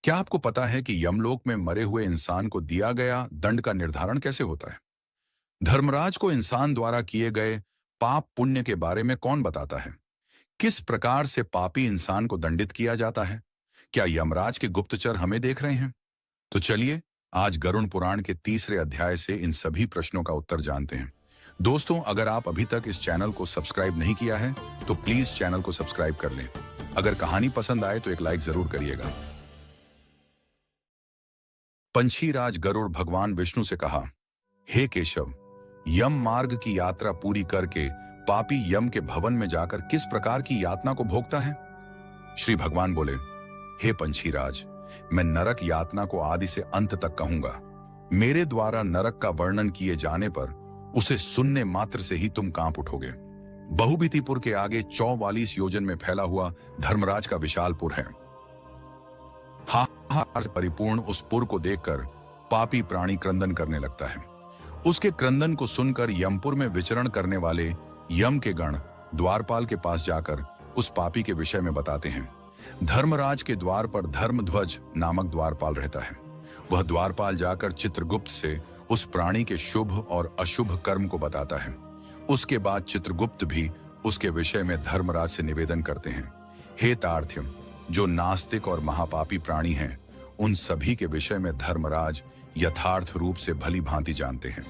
क्या आपको पता है कि यमलोक में मरे हुए इंसान को दिया गया दंड का निर्धारण कैसे होता है? धर्मराज को इंसान द्वारा किए गए पाप पुण्य के बारे में कौन बताता है? किस प्रकार से पापी इंसान को दंडित किया जाता है? क्या यमराज के गुप्तचर हमें देख रहे हैं? तो चलिए आज गरुड़ पुराण के तीसरे अध्याय से इन सभी प्रश्नों का उत्तर जानते हैं। दोस्तों, अगर आप अभी तक इस चैनल को सब्सक्राइब नहीं किया है तो प्लीज चैनल को सब्सक्राइब कर लें। अगर कहानी पसंद आए तो एक लाइक जरूर करिएगा। पंछीराज गरुड़ भगवान विष्णु से कहा, हे केशव, यम मार्ग की यात्रा पूरी करके पापी यम के भवन में जाकर किस प्रकार की यातना को भोगता है? श्री भगवान बोले, हे पंछीराज, मैं नरक यातना को आदि से अंत तक कहूंगा। मेरे द्वारा नरक का वर्णन किए जाने पर उसे सुनने मात्र से ही तुम कांप उठोगे। बहुभीतिपुर के आगे 44 योजन में फैला हुआ धर्मराज का विशालपुर है। हाहाकार से परिपूर्ण उस पुर को देखकर पापी प्राणी क्रंदन करने लगता है। उसके क्रंदन को सुनकर यमपुर में विचरण करने वाले यम के गण द्वारपाल के पास जाकर उस पापी के विषय में बताते हैं। धर्मराज के द्वार पर धर्मध्वज नामक द्वारपाल रहता है। वह द्वारपाल जाकर चित्रगुप्त से उस प्राणी के शुभ और अशुभ कर्म को बताता है। उसके बाद चित्रगुप्त भी उसके विषय में धर्मराज से निवेदन करते हैं, हे तार्थ्यम, जो नास्तिक और महापापी प्राणी हैं, उन सभी के विषय में धर्मराज यथार्थ रूप से भली भांति जानते हैं।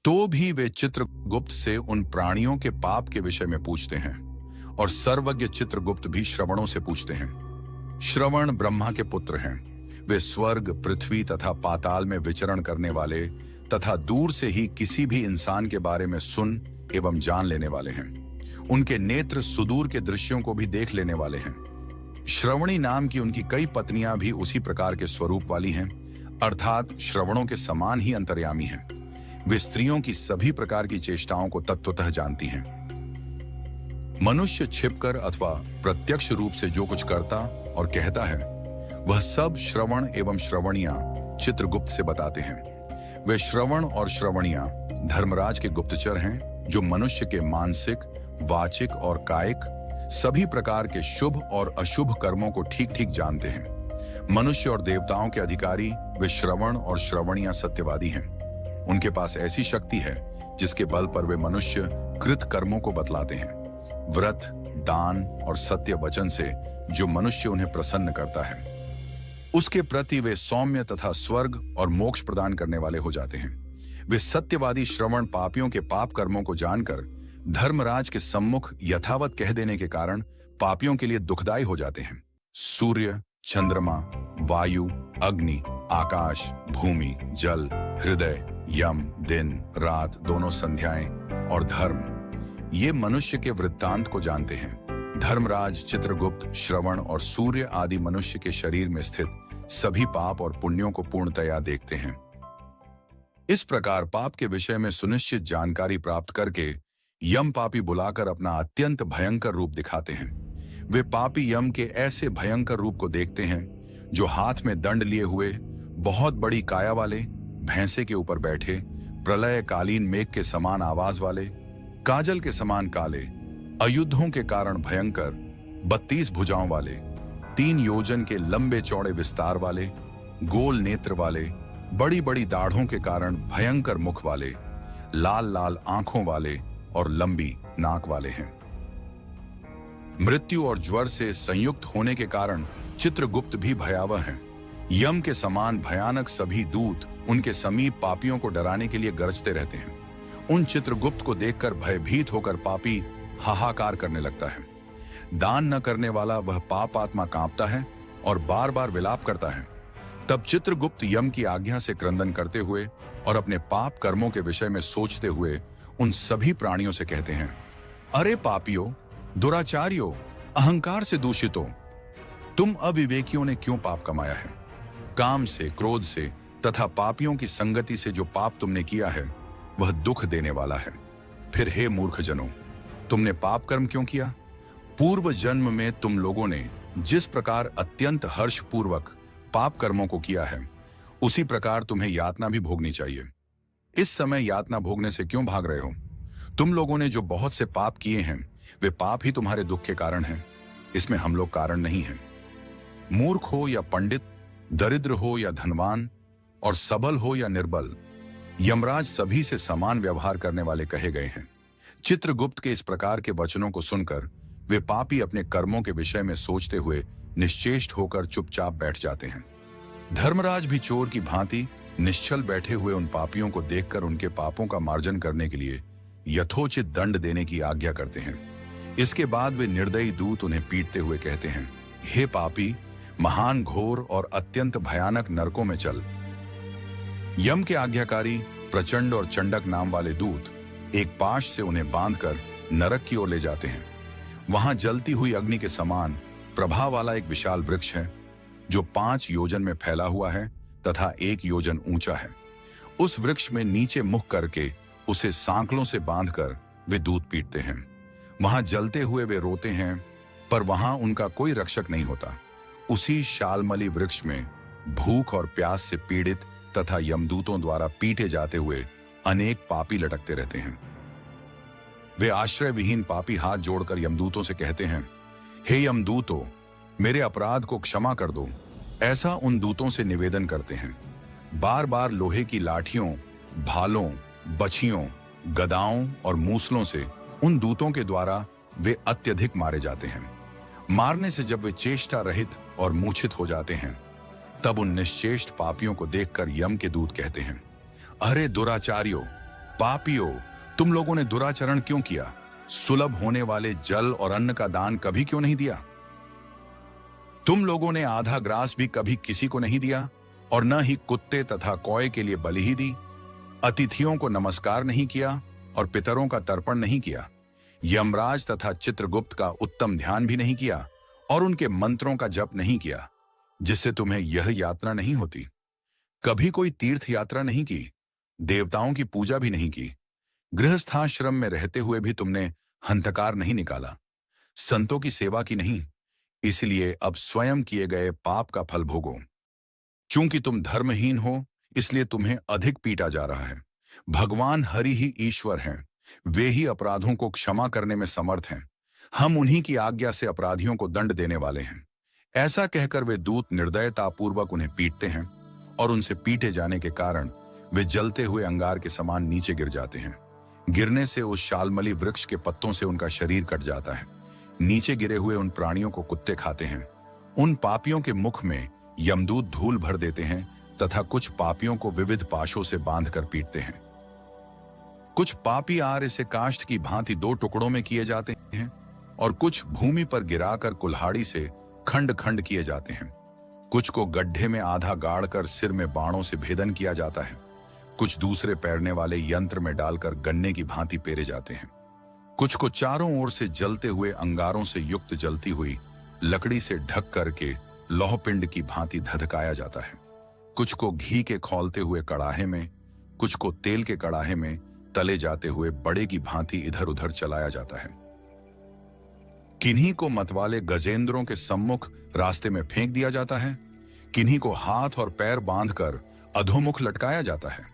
तो भी वे चित्रगुप्त से उन प्राणियों के पाप के विषय में पूछते हैं और सर्वज्ञ चित्रगुप्त भी श्रवणों से पूछते हैं। श्रवण ब्रह्मा के पुत्र हैं। वे स्वर्ग, पृथ्वी तथा पाताल में विचरण करने वाले तथा दूर से ही किसी भी इंसान के बारे में सुन एवं जान लेने वाले हैं। उनके नेत्र सुदूर के दृश्यों को भी देख लेने वाले हैं। श्रवणी नाम की उनकी कई पत्नियां भी उसी प्रकार के स्वरूप वाली हैं, अर्थात श्रवणों के समान ही अंतर्यामी हैं। वे स्त्रियों की सभी प्रकार की चेष्टाओं को तत्वतः जानती हैं। मनुष्य छिपकर अथवा प्रत्यक्ष रूप से जो कुछ करता और कहता है, वह सब श्रवण एवं श्रवणियां चित्रगुप्त से बताते हैं। वे श्रवण और श्रवणियां धर्मराज के गुप्तचर हैं, जो मनुष्य के मानसिक, वाचिक और कायिक सभी प्रकार के शुभ और अशुभ कर्मों को ठीक ठीक जानते हैं। मनुष्य और देवताओं के अधिकारी वे श्रवण और श्रवणियां सत्यवादी हैं। उनके पास ऐसी शक्ति है जिसके बल पर वे मनुष्य कृत कर्मों को बतलाते हैं। व्रत, दान और सत्य वचन से जो मनुष्य उन्हें प्रसन्न करता है, उसके प्रति वे सौम्य तथा स्वर्ग और मोक्ष प्रदान करने वाले हो जाते हैं। वे सत्यवादी श्रवण पापियों के पाप कर्मों को जानकर धर्मराज के सम्मुख यथावत कह देने के कारण पापियों के लिए दुखदायी हो जाते हैं। सूर्य, चंद्रमा, वायु, अग्नि, आकाश, भूमि, जल, हृदय, यम, दिन, रात, दोनों संध्याएं और धर्म, ये मनुष्य के वृत्तांत को जानते हैं। धर्मराज, चित्रगुप्त, श्रवण और सूर्य आदि मनुष्य के शरीर में स्थित सभी पाप और पुण्यों को पूर्णतया देखते हैं। इस प्रकार पाप के विषय में सुनिश्चित जानकारी प्राप्त करके यम पापी बुलाकर अपना अत्यंत भयंकर रूप दिखाते हैं। वे पापी यम के ऐसे भयंकर रूप को देखते हैं, जो हाथ में दंड लिए हुए, बहुत बड़ी काया वाले, भैंसे के ऊपर बैठे, प्रलयकालीन मेघ के समान आवाज वाले, काजल के समान काले, अयुद्धों के कारण भयंकर, 32 भुजाओं वाले, 3 योजन के लंबे चौड़े विस्तार वाले, गोल नेत्र वाले, बड़ी बड़ी दाढ़ों के कारण भयंकर मुख वाले, लाल लाल आंखों वाले और लंबी नाक वाले हैं। मृत्यु और ज्वर से संयुक्त होने के कारण चित्रगुप्त भी भयावह हैं। यम के समान भयानक सभी दूत उनके समीप पापियों को डराने के लिए गरजते रहते हैं। उन चित्रगुप्त को देखकर भयभीत होकर पापी हाहाकार करने लगता है। दान न करने वाला वह पाप आत्मा कांपता है और बार बार विलाप करता है। तब चित्रगुप्त यम की आज्ञा से क्रंदन करते हुए और अपने पाप कर्मों के विषय में सोचते हुए उन सभी प्राणियों से कहते हैं, अरे पापियों, दुराचारियों, अहंकार से दूषितों, तुम अविवेकियों ने क्यों पाप कमाया है? काम से, क्रोध से तथा पापियों की संगति से जो पाप तुमने किया है, वह दुख देने वाला है। फिर हे मूर्ख जनों, तुमने पाप कर्म क्यों किया? पूर्व जन्म में तुम लोगों ने जिस प्रकार अत्यंत हर्षपूर्वक पाप कर्मों को किया है, उसी प्रकार तुम्हें यातना भी भोगनी चाहिए। इस समय यातना भोगने से क्यों भाग रहे हो? तुम लोगों ने जो बहुत से पाप किए हैं, वे पाप ही तुम्हारे दुख के कारण हैं। इसमें हम लोग कारण नहीं हैं। मूर्ख हो या पंडित, दरिद्र हो या धनवान, और सबल हो या निर्बल, यमराज सभी से समान व्यवहार करने वाले कहे गए हैं। चित्रगुप्त के इस प्रकार के वचनों को सुनकर वे पापी अपने कर्मों के विषय में सोचते हुए निश्चेष्ट होकर चुपचाप बैठ जाते हैं। धर्मराज भी चोर की भांति निश्चल बैठे हुए उन पापियों को देखकर उनके पापों का मार्जन करने के लिए यथोचित दंड देने की आज्ञा करते हैं। इसके बाद वे निर्दयी दूत उन्हें पीटते हुए कहते हैं, हे पापी, महान, घोर और अत्यंत भयानक नरकों में चल। यम के आज्ञाकारी प्रचंड और चंडक नाम वाले दूत एक पाश से उन्हें बांधकर नरक की ओर ले जाते हैं। वहां जलती हुई अग्नि के समान प्रभा वाला एक विशाल वृक्ष है जो 5 योजन में फैला हुआ है तथा 1 योजन ऊंचा है। उस वृक्ष में नीचे मुख करके उसे सांकलों से बांधकर वे दूत पीटते हैं। वहां जलते हुए वे रोते हैं, पर वहां उनका कोई रक्षक नहीं होता। उसी शालमली वृक्ष में भूख और प्यास से पीड़ित तथा यमदूतों द्वारा पीटे जाते हुए अनेक पापी लटकते रहते हैं। वे आश्रय विहीन पापी हाथ जोड़कर यमदूतों से कहते हैं, हे यमदूतों, मेरे अपराध को क्षमा कर दो। ऐसा उन दूतों से निवेदन करते हैं। बार बार लोहे की लाठियों, भालों, बछियों, गदाओं और मूसलों से उन दूतों के द्वारा वे अत्यधिक मारे जाते हैं। मारने से जब वे चेष्टा रहित और मूर्छित हो जाते हैं, तब उन निश्चेष्ट पापियों को देखकर यम के दूत कहते हैं, अरे दुराचारियों, पापियों, तुम लोगों ने दुराचरण क्यों किया? सुलभ होने वाले जल और अन्न का दान कभी क्यों नहीं दिया? तुम लोगों ने आधा ग्रास भी कभी किसी को नहीं दिया, और न ही कुत्ते तथा कौए के लिए बलि ही दी। अतिथियों को नमस्कार नहीं किया और पितरों का तर्पण नहीं किया। यमराज तथा चित्रगुप्त का उत्तम ध्यान भी नहीं किया और उनके मंत्रों का जप नहीं किया, जिससे तुम्हें यह यातना नहीं होती। कभी कोई तीर्थ यात्रा नहीं की, देवताओं की पूजा भी नहीं की। गृहस्थाश्रम में रहते हुए भी तुमने हंतकार नहीं निकाला, संतों की सेवा की नहीं। इसलिए अब स्वयं किए गए पाप का फल भोगो। चूंकि तुम धर्महीन हो, इसलिए तुम्हें अधिक पीटा जा रहा है। भगवान हरि ही ईश्वर हैं, वे ही अपराधों को क्षमा करने में समर्थ हैं। हम उन्हीं की आज्ञा से अपराधियों को दंड देने वाले हैं। ऐसा कहकर वे दूत निर्दयतापूर्वक उन्हें पीटते हैं और उनसे पीटे जाने के कारण वे जलते हुए अंगार के समान नीचे गिर जाते हैं। गिरने से उस शालमली वृक्ष के पत्तों से उनका शरीर कट जाता है। नीचे गिरे हुए उन प्राणियों को कुत्ते खाते हैं। उन पापियों के मुख में यमदूत धूल भर देते हैं तथा कुछ पापियों को विविध पाशों से बांधकर पीटते हैं। कुछ पापी आर्य से काष्ठ की भांति 2 टुकड़ों में किए जाते हैं और कुछ भूमि पर गिराकर कुल्हाड़ी से खंड खंड किए जाते हैं। कुछ को गड्ढे में आधा गाड़कर सिर में बाणों से भेदन किया जाता है। कुछ दूसरे पैरने वाले यंत्र में डालकर गन्ने की भांति पेरे जाते हैं। कुछ को चारों ओर से जलते हुए अंगारों से युक्त जलती हुई लकड़ी से ढक करके लौहपिंड की भांति धधकाया जाता है। कुछ को घी के खौलते हुए कड़ाहे में, कुछ को तेल के कड़ाहे में तले जाते हुए बड़े की भांति इधर उधर चलाया जाता है। किन्हीं को मतवाले गजेंद्रों के सम्मुख रास्ते में फेंक दिया जाता है। किन्हीं को हाथ और पैर बांधकर अधोमुख लटकाया जाता है।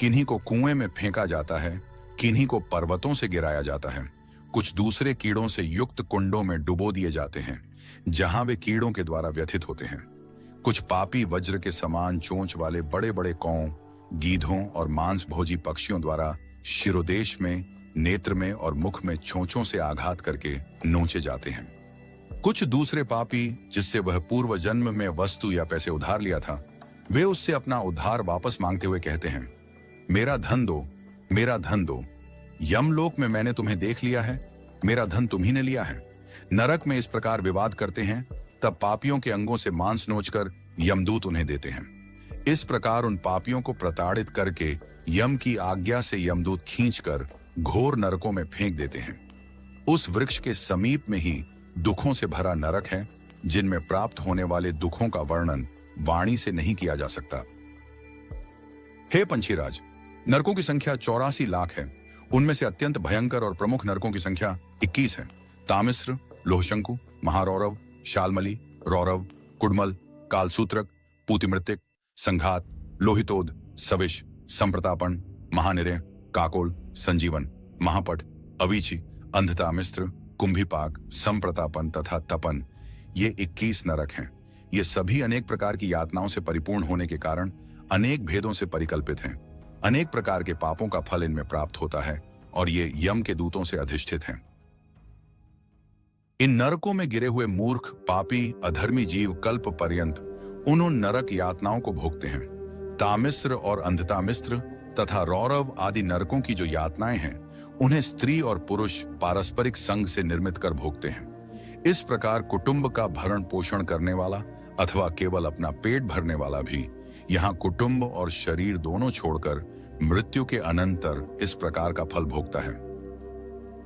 किन्हीं को कुएं में फेंका जाता है। किन्हीं को पर्वतों से गिराया जाता है। कुछ दूसरे कीड़ों से युक्त कुंडों में डुबो दिए जाते हैं, जहां वे कीड़ों के द्वारा व्यथित होते हैं। कुछ पापी वज्र के समान चोंच वाले बड़े बड़े कौओं, गीधों और मांस भोजी पक्षियों द्वारा शिरोदेश में, नेत्र में और मुख में छोंचों से आघात करके नोचे जाते हैं। कुछ दूसरे पापी, जिससे वह पूर्व जन्म में वस्तु या पैसे उधार लिया था, वे उससे अपना उधार वापस मांगते हुए कहते हैं, मेरा धन दो, मेरा धन दो। यमलोक में मैंने तुम्हें देख लिया है, मेरा धन तुम्ही ने लिया है। नरक में इस प्रकार विवाद करते हैं, तब पापियों के अंगों से मांस नोचकर यमदूत उन्हें देते हैं। इस प्रकार उन पापियों को प्रताड़ित करके यम की आज्ञा से यमदूत खींचकर घोर नरकों में फेंक देते हैं। उस वृक्ष के समीप में ही दुखों से भरा नरक है, जिनमें प्राप्त होने वाले दुखों का वर्णन वाणी से नहीं किया जा सकता। हे पंछीराज, नरकों की संख्या 84 लाख है। उनमें से अत्यंत भयंकर और प्रमुख नरकों की संख्या 21 है। तामिस्र, लोहशंकु, महारौरव, शालमली, रौरव, कुडमल, कालसूत्रक, पूतिमृतिक, संघात, लोहितोद, सविश, संप्रतापन, महानिरय, काकोल, संजीवन, महापट, अवीची, अंधतामिस्त्र, कुंभीपाक, संप्रतापन तथा तपन, ये 21 नरक हैं। ये सभी अनेक प्रकार की यातनाओं से परिपूर्ण होने के कारण अनेक भेदों से परिकल्पित हैं। अनेक प्रकार के पापों का फल इनमें प्राप्त होता है और ये यम के दूतों से अधिष्ठित हैं। इन नरकों में गिरे हुए मूर्ख, पापी, अधर्मी जीव कल्प पर्यंत उन नरक यातनाओं को भोगते हैं। तामिस्र और अंधतामिस्र तथा रौरव आदि नरकों की जो यातनाएं हैं, उन्हें स्त्री और पुरुष पारस्परिक संग से निर्मित कर भोगते हैं। इस प्रकार कुटुंब का भरण पोषण करने वाला अथवा केवल अपना पेट भरने वाला भी यहाँ कुटुंब और शरीर दोनों छोड़कर मृत्यु के अनंतर इस प्रकार का फल भोगता है।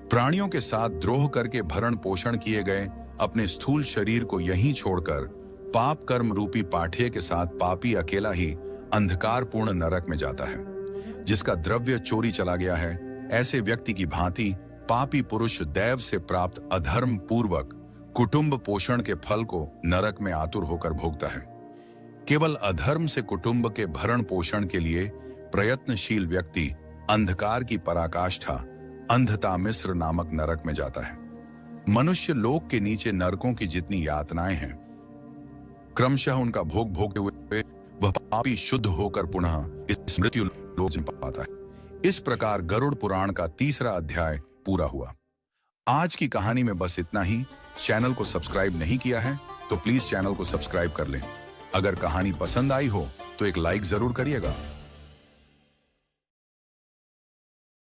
प्राणियों के साथ द्रोह करके भरण पोषण किए गए अपने स्थूल शरीर को यहीं छोड़कर पाप कर्म रूपी पाठ्य के साथ पापी अकेला ही अंधकारपूर्ण नरक में जाता है। जिसका द्रव्य चोरी चला गया है, ऐसे व्यक्ति की भांति पापी पुरुष दैव से प्राप्त अधर्म पूर्वक कुटुंब पोषण के फल को नरक में आतुर होकर भोगता है। केवल अधर्म से कुटुंब के भरण पोषण के लिए प्रयत्नशील व्यक्ति अंधकार की पराकाष्ठा अंधतामिस्र नामक नरक में जाता है। मनुष्य लोक के नीचे नरकों की जितनी यातनाएं हैं, क्रमशः उनका भोग भोगते हुए वह पापी शुद्ध होकर पुनः इस मृत्यु लोक में पाता है। इस प्रकार गरुड़ पुराण का 3रा अध्याय पूरा हुआ। आज की कहानी में बस इतना ही। चैनल को सब्सक्राइब नहीं किया है तो प्लीज चैनल को सब्सक्राइब कर लें। अगर कहानी पसंद आई हो तो एक लाइक जरूर करिएगा।